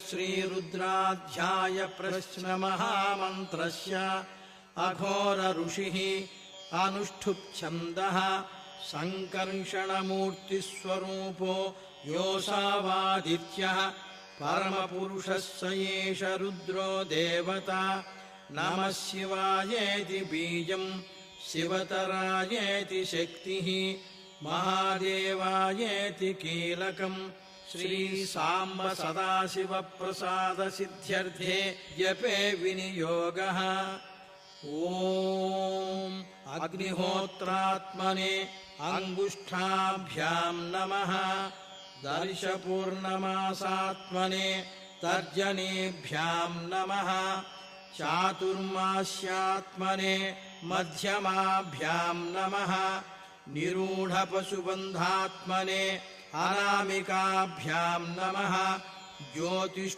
श्रीरुद्राध्याय प्रश्नमहामन्त्रस्य अघोर ऋषिः अनुष्ठुप्छन्दः सङ्कर्षणमूर्तिस्वरूपो योऽसावादित्यः परमपुरुषः स एष रुद्रो देवता। नमः शिवायेति बीजम् शिवतरायेति शक्तिः महादेवायेति कीलकम् श्रीसाम्ब सदाशिवप्रसादसिद्ध्यर्थे जपे विनियोगः। ॐ अग्निहोत्रात्मने अङ्गुष्ठाभ्याम् नमः। दर्शपूर्णमासात्मने तर्जनीभ्याम् नमः। चातुर्मास्यात्मने मध्यमाभ्याम् नमः। निरूढपशुबन्धात्मने अनामिकाभ्याम् नमः। ज्योतिष्